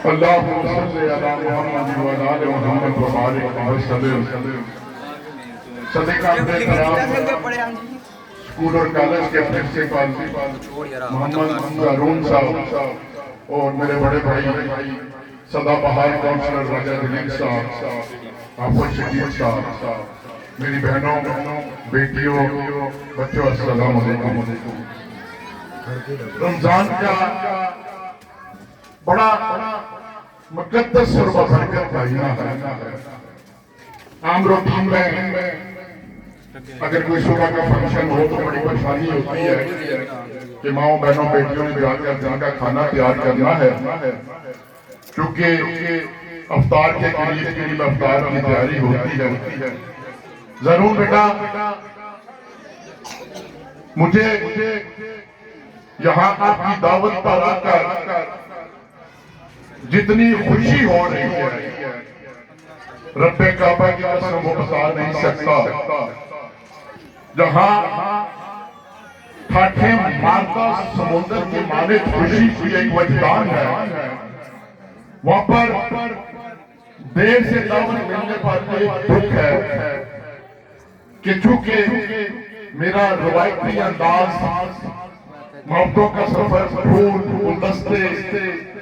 اللهم صل على محمد وعلى آل محمد وبارك وسلم. صدیقہ کرام اسکول اور کالج کے پرنسپل محمد ہارون صاحب اور میرے بڑے بھائی سدا بہار کونسلر راجہ دلیل صاحب، آفت شکیل صاحب، میری بہنوں بیٹیوں بچوں السلام علیکم. رمضان کا بڑا مقدس اور برکت کا مہینہ ہے. عام روٹین میں اگر کوئی صبح کا فنکشن ہو تو بڑی پریشانی ہوتی ہے کہ ماؤں بہنوں بیٹیوں نے جا کر جن کا کھانا تیار کرنا ہے، کیونکہ افطار کے قریب افطار کی تیاری ہوتی ہے. ضرور بیٹا، مجھے یہاں آپ کی دعوت پر آ کر جتنی خوشی ہو رہی ہے رب کعبہ کی قسم وہ بتا نہیں سکتا. جہاں ٹھاٹھیں مارتا سمندر کے مانند خوشی کی ایک وجدان ہے، وہاں پر دیر سے دعوت ملنے پر ایک دکھ ہے کہ چونکہ میرا روایتی انداز محبتوں کا سفر پھول گلدستے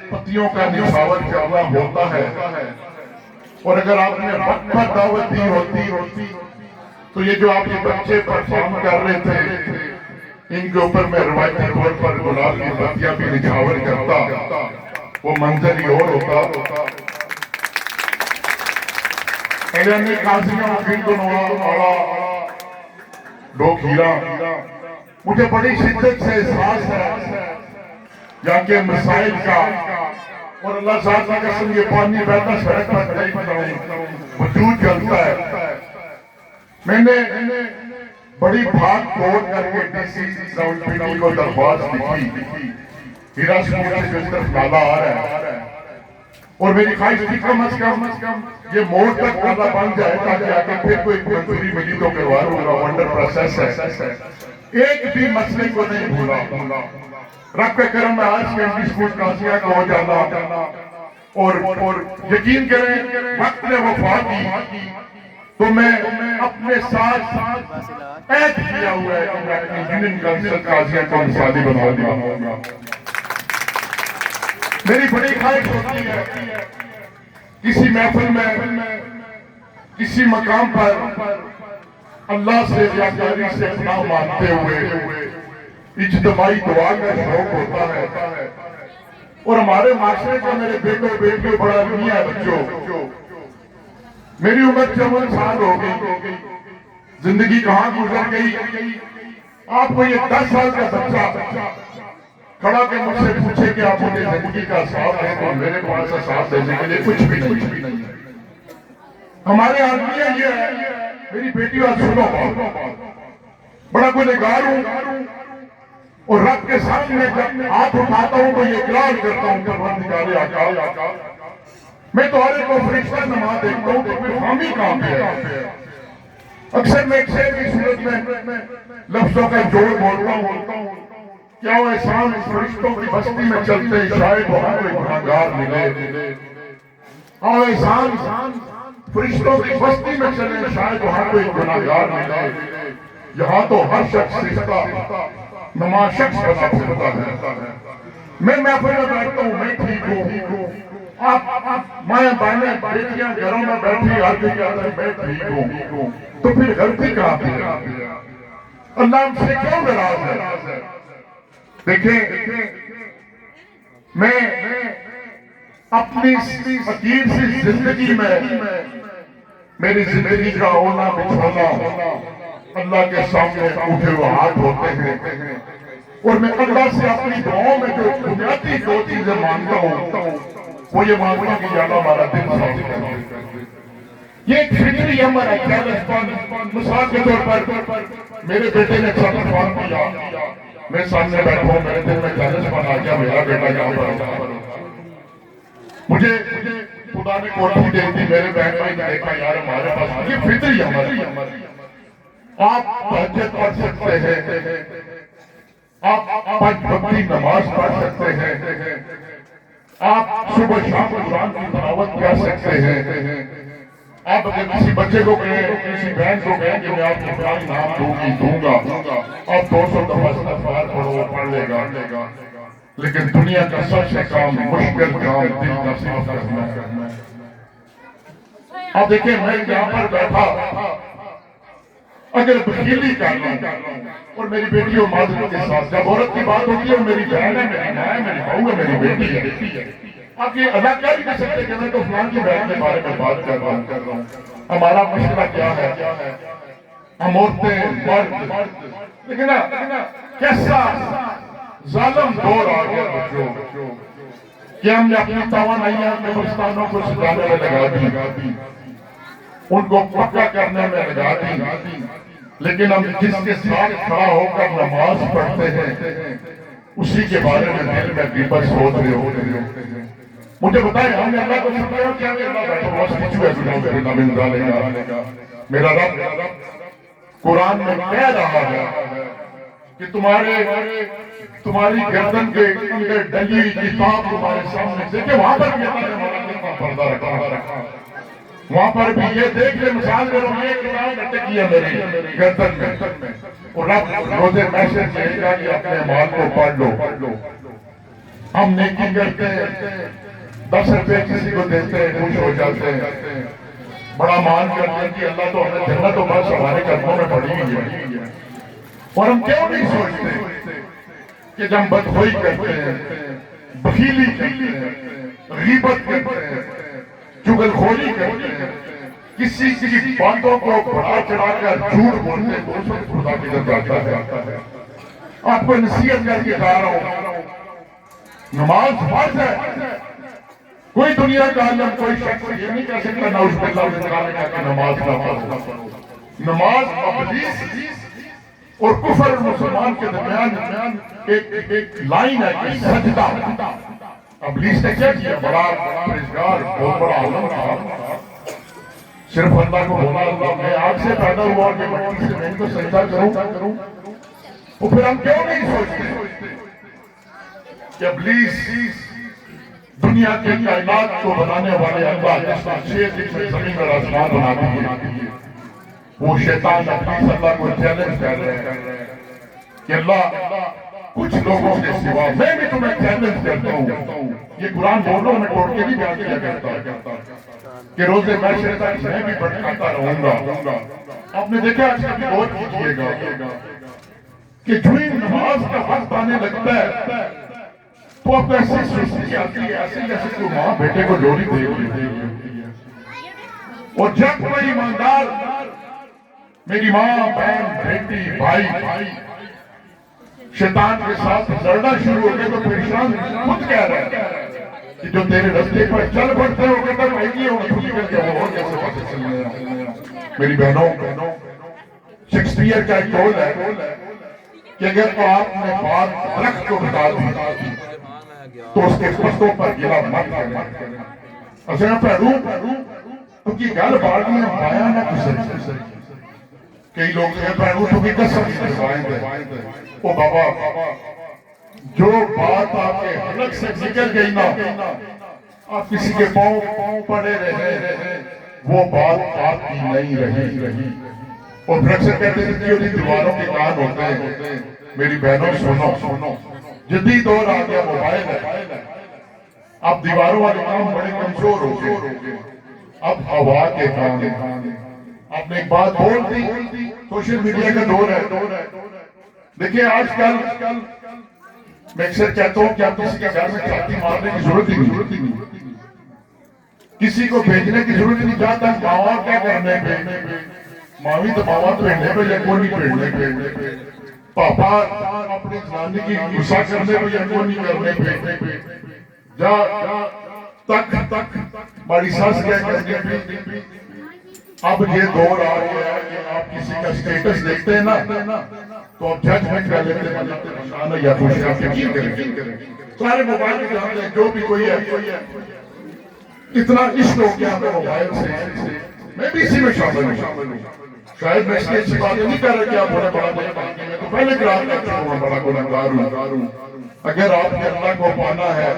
پتیوں کا نچھاور کرنا ہوتا ہے، اور اگر آپ نے وقت پر دعوت دی ہوتی تو یہ جو آپ کے بچے پرفارم کر رہے تھے ان کے اوپر میں روایتی طور پر گلاب کی پتیاں بھی نچھاور کرتا، وہ منظر ہی اور ہوتا. ایلانی قاضیاں وکیل دنوار آڑا ڈوک ہیرا، مجھے بڑی شدت سے احساس ہے یہاں کے مسائل کا، اور اللہ صاحب کا قسم یہ پانی بہتا سڑک پر کھڑی بناؤں وجود جلتا ہے. میں نے بڑی بھاگ توڑ کر کے ڈی سی راول پیٹی کو درخواست لکھی ہیرا سکول سے جس طرف نالا آ رہا ہے، اور میری خواہش تھی کم از کم یہ موڑ تک نالا بن جائے تاکہ آگے پھر کوئی منظوری ملی تو کروا لوں گا. ونڈر پروسیس ہے، ایک بھی مسئلے کو نہیں بھولا. رب کے کرم میں آج کے انڈی سکول کاسیاں کا ہو جانا، اور یقین کریں وقت نے وفا کی تو میں اپنے ساتھ عہد کیا ہوا ہے کہ میں اپنی یونین کونسل قاضیاں کو مثالی بنا دیا. میری بڑی خواہش ہوتی ہے کسی محفل میں کسی مقام پر اللہ سے ریاکاری سے اپنا مانتے ہوئے اجتماعی دعا کا شوق ہوتا ہے. اور ہمارے معاشرے کا میرے بیٹوں بیٹیوں بڑا نہیں ہے بچوں، میری عمر 54 سال ہو گئی، زندگی کہاں گزر گئی. آپ کو یہ 10 سال کا بچہ کھڑا کے مجھ سے پوچھے کہ آپ مجھے زندگی کا ساتھ ہے تو میرے پاس ساتھ دینے کے لیے کچھ بھی نہیں ہے. ہمارے عالمیہ یہ ہے، میری بیٹی اور سنو بڑا گنہگار ہوں، اور رب کے سامنے جب ہاتھ اٹھاتا ہوں تو یہ اقرار کرتا ہوں کہ پروردگار آقا میں تمہارے کو فرشتہ نما دیکھتا ہوں تو پھر حامی کہاں پہ ہے. اکثر میں ایک شعر کی صورت میں لفظوں کا جوڑ بولتا ہوں، کیا وہ احسان اس فرشتوں کی بستی میں چلتے شاید وہاں کوئی گناہگار ملے. اور احسان فرشتوں کی بستی میں چلے شاید وہاں کوئی گناہگار ملے. یہاں تو ہر شخص رشتہ نما شخص بنا پھرتا ہے. میں محفل میں بیٹھتا ہوں، میں ٹھیک ہوں. آپ مائیں بہنیں بیٹیاں گھروں میں بیٹھی آج بھی کہتا ہے میں ٹھیک ہوں، تو پھر غلطی کہاں پہ ہے؟ اللہ ہم سے کیوں ناراض ہے؟ دیکھیں میں اپنی فقیر سی زندگی میں میری زندگی کا ہونا بچھونا اللہ کے سامنے اٹھے ہوئے ہاتھ ہوتے ہیں، اور میں اللہ سے اپنی دعاؤں میں جو بنیادی 2 چیزیں مانگتا ہوں وہ یہ مانگتا ہوں کہ یا اللہ ہمارا دل صاف کر. یہ ایک فطری عمل ہے. مثال کے طور پر میرے بیٹے نے اچھا پرفارم کیا، میں سامنے بیٹھا ہوں، میرے دل میں چیلنج بنا گیا میرا بیٹا یہاں پر مجھے خدا نے کوٹھی دے دی، میرے بہن بھائی نے دیکھا یار ہمارے پاس یہ فطری عمل ہے. آپ تہجد پڑھ سکتے ہیں، آپ 5 وقتی نماز پڑھ سکتے ہیں، آپ صبح شام قرآن کی تلاوت کر سکتے ہیں، آپ اگر کسی بچے کو کہیں، کسی بہن کو کہیں کہ میں آپ کو فلاں نام دوں گا، آپ 200 دفعہ استغفار پڑھو، پڑھ لے گا، لیکن دنیا کا سب سے مشکل کام دل کا صاف کرنا ہے۔ آپ دیکھیں میں یہاں پر بیٹھا اگر بخیلی کر رہا ہوں اور میری بیٹی اور معذرت کے ساتھ جب عورت کی بات ہوتی ہے میری بہن ہے، میری ماں ہے، میری بہو ہے، میری بیٹی ہے، آپ یہ ادا کر نہیں سکتے کہ میں تو فلان کی بہن کے بارے میں بات کر رہا ہوں۔ ہمارا مشکلہ کیا ہے؟ ہم عورتیں مرد، لیکن کیسا ظالم دور آ گیا بچوں کہ ہم نے اپنی توانائیاں قبرستانوں کو سجانے میں لگا دی، ان کو پکا کرنے میں لگا دی، لیکن ہم جس کے ساتھ کھڑا ہو کر نماز پڑھتے ہیں اسی کے بارے میں دل میں غیبت سوچ رہے ہوتے ہیں۔ مجھے بتائیں ہم نے اللہ کو سمجھا کیا اللہ بیٹھو واسطی چوئے سنوں من ذالک، میرا رب قرآن میں کہہ رہا ہے کہ تمہاری گردن کے اندر ڈلی ہوئی کتاب تمہارے سامنے دیکھیں، وہاں پر بھی اللہ نے ہمارا کتنا پردہ رکھا، وہاں پر بھی یہ دیکھ لے مثال کرو یہ کتاب لٹکی ہے میری گردن میں، اور رب روزے محشر کہے گا کہ اپنے مال کو پڑھ لو۔ ہم نیکی کرتے ہیں، 10 روپے کسی کو دیتے ہیں، خوش ہو جاتے ہیں، بڑا مان کرتے ہیں کہ اللہ تو ہمیں جنت و بس ہمارے قدموں میں پڑی ہوئی ہے، اور ہم کیوں نہیں سوچتے کہ جب ہم بدخوئی کرتے ہیں، بخیلی کرتے ہیں، غیبت کرتے ہیں، چغل خوری کرتے ہیں، کسی کی باتوں کو بڑھا چڑھا کر جھوٹ بولتے ہیں، تو اس وقت خدا کی طرف جاتا ہے۔ آپ کو نصیحت کر کے کہہ رہا ہوں، نماز فرض ہے۔ کوئی دنیا کا عالم، کوئی شخص یہ نہیں کہہ سکتا نعوذ باللہ من ذالک کہ نماز نہ پڑھو۔ نماز ابلیس اور کفر مسلمان کے درمیان ایک لائن ہے کہ سجدہ۔ ابلیس نے کیا کیا؟ بڑا پرہیزگار، بہت بڑا عالم تھا، صرف اللہ کو بولا اللہ میں آگ سے پیدا ہوا کہ مٹی سے میں ان کو سجدہ کروں، تو پھر ہم کیوں نہیں سوچتے کہ ابلیس دنیا کے کائنات کو بنانے والے اللہ جس نے 6 دن میں زمین اور آسمان بنا دیے، وہ شیطان ابلیس اللہ کو چیلنج کر رہے ہیں کہ اللہ کچھ لوگوں کے سوا میں بھی تمہیں چیلنج کرتا ہوں۔ یہ قرآن بولوں میں توڑ کے بھی بیان کیا کرتا ہے کہ روزے محشر تک میں بھی بھٹکاتا رہوں گا۔ آپ نے دیکھا آج کل غور کیجیے گا کہ جو ہی نماز کا وقت آنے لگتا ہے تو اب ایسی سستی آتی ہے، ایسے جیسے کوئی ماں بیٹے کو ڈولی دے ہوتی ہے، اور جب کوئی ایماندار میری ماں، بہن، بیٹی، بھائی شیطان کے ساتھ لڑنا شروع ہو گئے تو پریشان خود کہہ رہا ہے کہ جو تیرے رستے پر چل پڑتے ہو کہتا ہے یہ ہوگا تو نکل کے وہ اور کیسے پاسے چلنے ہیں۔ میری بہنوں، شیکسپیئر کا ایک قول ہے کہ اگر آپ نے بات درخت کو بتا دی تو اس کے پتوں پر گلا مت کریں، اصلا پیرو تو کی گل بات میں پایا نہ گزر۔ کئی لوگ ہیں پیرو تو کی قسم سوائیں دے، او بابا جو بات آپ کے حلق سے نکل گئی نا، آپ کسی کے پاؤں پڑے رہے، وہ بات آپ کی نہیں رہی۔ اور پھر اکثر کہتے ہیں کہ دیواروں کے کان ہوتے ہیں۔ میری بہنوں سنو، جدید دور آ گیا، موبائل ہے، اب دیواروں والے کام بڑے کمزور ہو گئے، اب ہوا کے کان ہیں۔ آپ نے ایک بات بول دی، سوشل میڈیا کا دور ہے۔ دیکھیں آج کل میں اکثر کہتا ہوں کہ آپ کسی کے گھر میں چھاتی مارنے کی ضرورت ہی نہیں، کسی کو بھیجنے کی ضرورت نہیں، جاتا ماما کیا کرنے پہ، مامی تو ماما پہننے پہ یا کونی پہننے پہ، پاپا اپنی زنانی کی غصہ کرنے پہ یا کونی کرنے پہ، جا تک بڑی ساس کیا کرنے پہ۔ اب یہ دور آ گیا ہے کہ آپ کسی کا سٹیٹس دیکھتے ہیں نا تو آپ ججمنٹ کر لیتے ہیں یا خوشی آپ یقین کریں، سارے موبائل کے جہاں ہیں جو بھی کوئی ہے، اتنا عشق ہو گیا ہمیں موبائل سے، میں بھی اسی میں شامل ہوں. شاید میں اس کی اچھی باتیں نہیں کر رہا کہ آپ بڑا بڑا نہیں، میں تو پہلے گراہ کر چکا ہوں، بڑا گناہگار ہوں. اگر آپ نے اللہ کو پانا ہے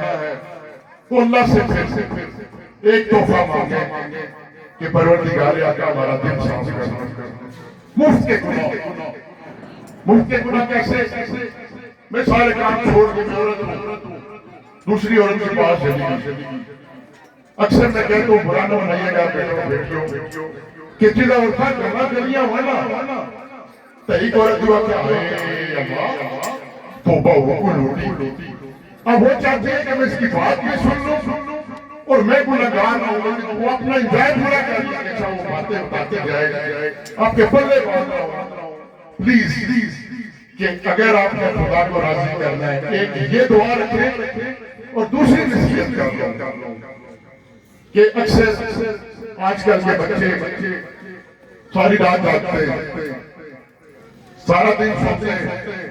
تو اللہ سے پھر ایک تحفہ مانگے کہ پروردگار آقا ہمارا دل صاف کر. مفت کے گناہ کیسے؟ میں سارے کام چھوڑ کے میں عورت ہوں، دوسری عورت کے پاس چلی گئی. اکثر میں کہتا ہوں برا نہ بنائیے گا بیٹھو کہ جدہ اٹھا کرنا کریاں ہونا تحیق عورت جو آکے آئے اللہ توبہ ہو کو لوٹی. اب وہ چاہتے ہیں کہ میں اس کی بات بھی سن لوں اور میں گناہگار نہ ہوں، وہ اپنا انجوائے پورا کر لیا کہ وہ باتیں بتاتے جائے. آپ کے پلے بات رہا ہوں پلیز کہ اگر آپ نے خدا کو راضی کرنا ہے ایک یہ دعا رکھیں اور دوسری نصیحت کر رہا ہوں کہ اکثر آج کل کے بچے ساری رات جاگتے ہیں، سارا دن سوتے ہیں،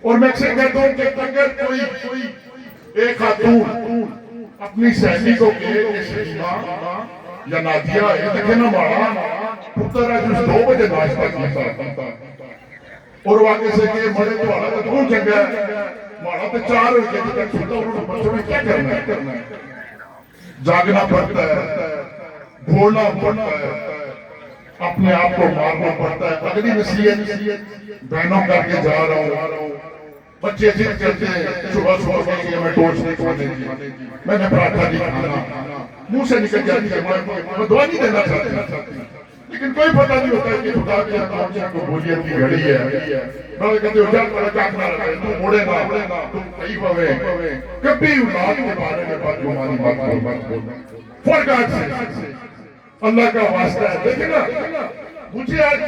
اور میں اکثر کہتا ہوں کہ اگر کوئی ایک خاتون اپنی سہیلی کو کہے کہ شریما یا نادیہ یہ دیکھے نا ماڑا پتر ہے جس 2 بجے ناشتہ کیتا اور واقع سے کہ مڑے تو آڑا تو کون چنگا ہے ماڑا تو 4 بجے تک سوتا ہوں تو بچوں میں کیا کرنا ہے؟ جاگنا پڑتا ہے، بھولنا پڑتا ہے، اپنے آپ کو مارنا پڑتا ہے. اگلی نصیحت بہنوں کر کے جا رہا ہوں، بچے ضد کرتے ہیں صبح کہ میں ٹوسٹ نہیں کھانے کی، میں نے پراٹھا نہیں کھانا، منہ سے نکل جاتی ہے میں دعا نہیں دینا چاہتی، لیکن کوئی پتہ نہیں ہوتا ہے کہ خدا کے اندر قبولیت کی گھڑی ہے. بڑے کہتے ہو جا کر کاٹنا رہے تم موڑے نہ تم کئی پوے کبھی اولاد کے بارے میں بدگمانی مت بولنا. فار گاڈ سے اللہ کا واسطہ ہے. دیکھیں نا مجھے آج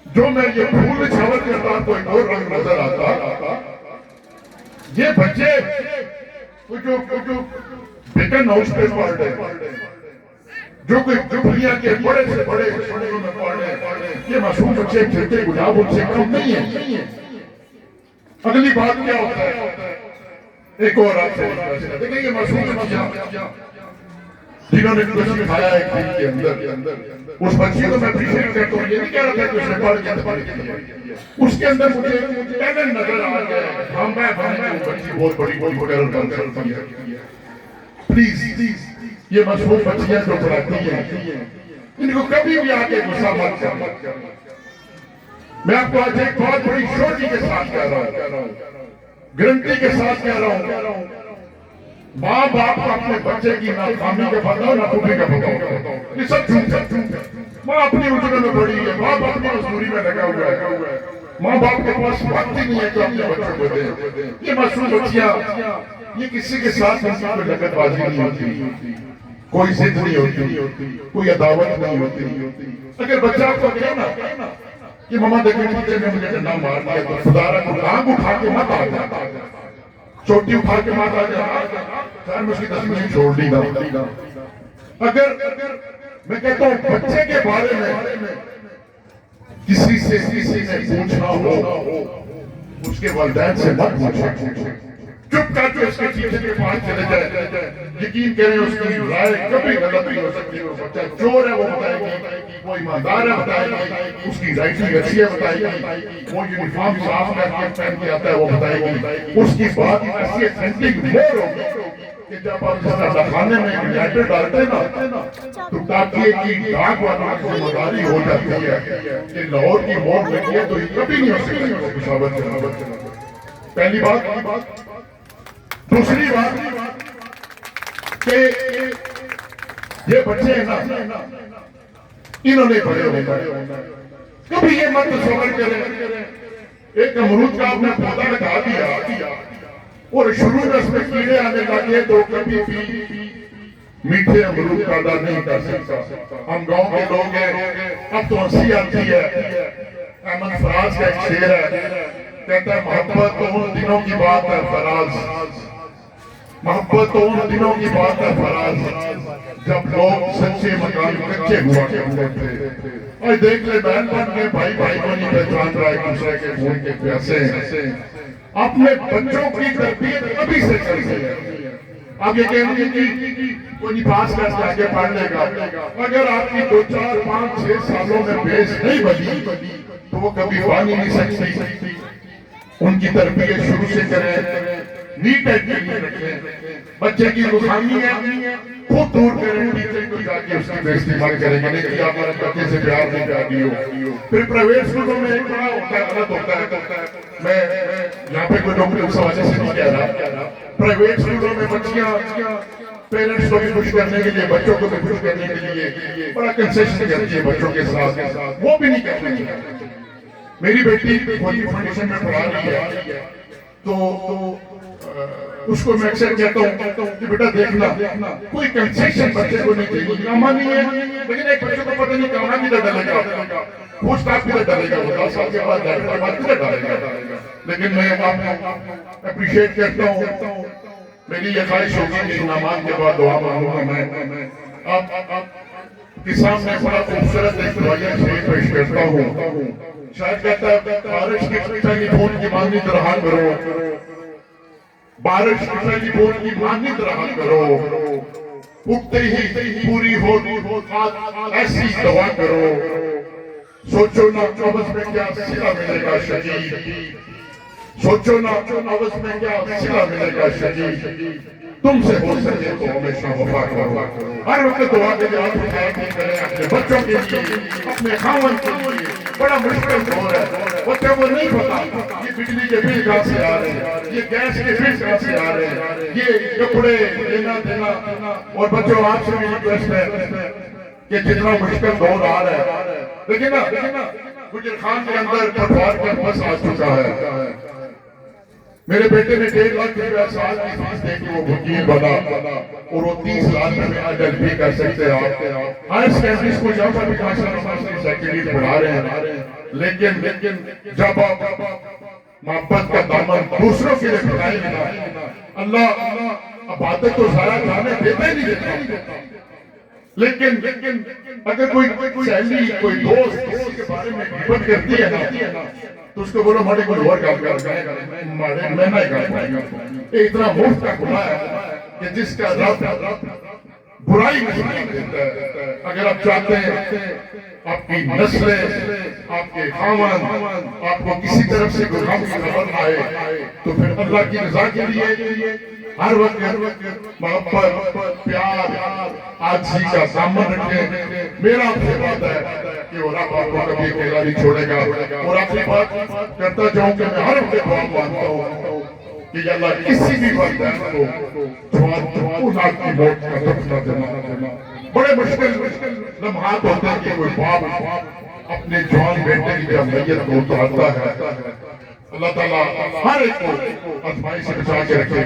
جو میں یہ پھول چھاور کرتا تو ایک اور رنگ نظر آتا. یہ بچے جو بیکن ہاؤس پہ پڑھ رہے جو کوئی دنیا کے بڑے سے بڑے اسکولوں میں پڑھ رہے یہ معصوم بچے کھیلتے گلاب ان سے کم نہیں ہے. اگلی بات کیا ہوتا ہے ایک اور آپ سے دیکھیں یہ معصوم بچیاں جنہوں نے کچھ کھایا ایک دن کے اندر اس بچی کو میں اپریشیٹ کرتا ہوں. یہ نہیں کہہ رہا تھا کہ اس نے پڑھ کے اس کے اندر مجھے ٹیلنٹ نظر آ گیا ہے. بچی بہت بڑی پلیز یہ مشہور بچیاں جو پڑھاتی ہیں ان کو کبھی بھی آگے غصہ مت کرنا. میں آپ کو آج ایک بہت بڑی شوٹی کے ساتھ کہہ رہا ہوں، گرنٹی کے ساتھ کہہ رہا ہوں، ماں باپ کو اپنے بچے کی ناکامی کا پتہ ہو نہ خوبی کا پتہ ہو. یہ سب جھوٹ ہے. ماں اپنی اجرت میں پڑی ہے، باپ اپنی مزدوری میں لگا ہوا ہے، ماں باپ کے پاس وقت ہی نہیں ہے کہ اپنے بچوں کو دے. یہ معصوم بچیاں یہ کسی کے ساتھ کوئی لگت بازی نہیں ہوتی، کوئی ضد نہیں ہوتی، کوئی عداوت نہیں ہوتی. اگر بچہ آپ کو کہے نا کہ ماما دیکھیں ٹیچر نے مجھے ڈنڈا مار دیا تو خدا رہا آنکھ اٹھا کے مت آ جا، چوٹی اٹھا کے مت آ جا، خیر میں اس کی تصویر چھوڑ دی گا. اگر میں کہتا ہوں بچے کے بارے میں کسی نے پوچھنا ہو اس کے والدین سے مت پوچھیں. چپ کر کے اس کے ٹیچر کے پاس چلے جائے. یقین کریں اس کی رائے کبھی غلط نہیں ہو سکتی. وہ بچہ چور ہے وہ بتائے گی، وہ ایماندار ہے بتائے گی، اس کی رائٹنگ اچھی ہے بتائے گی، وہ یونیفارم صاف کر کے پہن کے آتا ہے وہ بتائے گی. اس کی بات ایسی اتھینٹک مور ہوگی کہ جب آپ اس طرح خانے میں لیٹر ڈالتے نا تو تاکہ کی ڈاک والا ذمہ داری ہو جاتی ہے کہ لاہور کی موت لگی ہے تو یہ کبھی نہیں ہو سکتی پشاور چلا. پہلی بات. دوسری بات کہ یہ بچے ہیں نا انہوں نے بڑے ہونا کبھی یہ مت تصور کریں ایک امرود کا آپ نے پودا لگا دیا اور شروع میں اس میں کیڑے آنے لگے تو کبھی بھی میٹھے امرود پیدا نہیں کر سکتا. ہم گاؤں کے لوگ ہیں، اب تو ہنسی آتی ہے. احمد فراز کا ایک شعر ہے، کہتا ہے محبت تو ان دنوں کی بات ہے فراز، محبت تو ان دنوں کی بات ہے فراز جب لوگ سچے مکان کچے ہوا کرتے تھے. اور دیکھ لے بہن بن کے بھائی کو نہیں پہچان رہا ایک دوسرے کے خون کے پیاسے ہیں. اپنے بچوں کی تربیت ابھی سے کرتے ہیں. آپ یہ کہہ رہی ہیں کہ کوئی پاس کر کے آگے پڑھ لے گا، اگر آپ کی 2 4 5 6 سالوں میں بیس نہیں بنی تو وہ کبھی بن ہی نہیں سکتی۔ ان کی تربیت شروع سے کریں، نیٹ اینڈ کلین رکھیں، بچے کی رخامی ہے خود دور کریں، ٹیچر کو جا کے اس کی بے استعمال کریں گے، نہیں کہ آپ اپنے بچے سے پیار نہیں کرتی ہو۔ پھر پرائیویٹ اسکولوں میں ایک بڑا ہوتا ہے، غلط ہوتا ہے، میں یہاں پہ کوئی ڈاکٹر اس وجہ سے نہیں کہہ رہا، پرائیویٹ اسکولوں میں بچیاں پیرنٹس کو بھی خوش کرنے کے لیے، بچوں کو بھی خوش کرنے کے لیے بڑا کنسیشن کرتی ہے بچوں کے ساتھ، وہ بھی نہیں کرنا چاہیے۔ میری بیٹی فوجی فاؤنڈیشن میں پڑھا رہی ہے تو اس کو میں اکثر کہتا ہوں کہ بیٹا دیکھنا کوئی کنسیشن بچے کو نہیں چاہیے، کاما نہیں ہے، لیکن ایک بچے کو پتہ نہیں کاما کدھر ڈالے گا، پوچھ تاچھ کدھر ڈالے گا، 10 سال کے بعد کدھر ڈالے گا، لیکن میں آپ کو اپریشیٹ کرتا ہوں۔ میری یہ خواہش ہوگی کہ انعامات کے بعد دعا مانگوں گا میں آپ کے سامنے بڑا خوبصورت ایک دعائیہ شریف پیش کرتا ہوں۔ شاید کہتا ہے بارش کی پہلی بوند کی مانند رہا کرو، بارش کی پہلی بوند کی مانند رہا کرو، اٹھتے ہی پوری ہو ایسی دعا کرو، سوچو نا عوض میں کیا صلہ ملے گا شہید، سوچو نا عوض میں کیا صلہ ملے گا شہید، تم سے ہو سکے تو ہمیشہ وفا کرو۔ ہر وقت دعا کے لیے آپ خیر نہیں کریں، اپنے بچوں کے لیے، اپنے خاوند کے لیے، بڑا مشکل دور ہے، بچے کو نہیں پتا یہ بجلی کے بل کہاں سے آ رہے ہیں، یہ گیس کے بل کہاں سے آ رہے ہیں، یہ کپڑے لینا دینا، اور بچوں آپ سے بھی ریکویسٹ ہے کہ جتنا مشکل دور آ رہا ہے، لیکن نا گجر خان کے اندر پٹوار کا بس آ چکا ہے۔ میرے بیٹے نے 1.5 لاکھ روپیہ سال کی فیس دے کے وہ وکیل بنا اور وہ 30 لاکھ میں ایڈل بھی کر سکتے ہیں۔ ہائر سیکنڈری اسکول جہاں پر بھی ماشاءاللہ سیکنڈری پڑھا رہے ہیں، لیکن جب آپ محبت کا دامن دوسروں کے لیے پھیلائیں گے نا، اللہ عبادت تو ضائع جانے دیتے نہیں دیتا، لیکن اگر کوئی سہیلی کوئی دوست کسی کے بارے میں غیبت کرتی ہے نا تو اس کو بولو ماڑے کوئی اور کام کر ماڑے میں نہیں کر پائے گا۔ یہ اتنا مفت کا گناہ ہے کہ جس کا رب برائی نہیں دیتا ہے۔ اگر آپ چاہتے ہیں آپ کی نسلیں، آپ کے خاوند، آپ کو کسی طرف سے کوئی غم کی خبر آئے تو پھر اللہ کی رضا کے لیے ہر وقت محبت، پیار، عاجزی کا دامن رکھیں۔ میرا آپ سے وعدہ ہے کہ وہ رب آپ کو کبھی اکیلا نہیں چھوڑے گا، اور آپ سے بات کرتا جاؤں کہ میں ہر وقت دعا مانگتا ہوں کہ اللہ کسی بھی والدین کو جوان آپ کی موت کا دکھ نہ دینا۔ بڑے مشکل لمحات ہوتے ہیں کہ کوئی باپ اپنے جوان بیٹے کی جب میت کو اتارتا ہے، اللہ تعالیٰ ہر ایک کو آزمائش سے بچا کے رکھے۔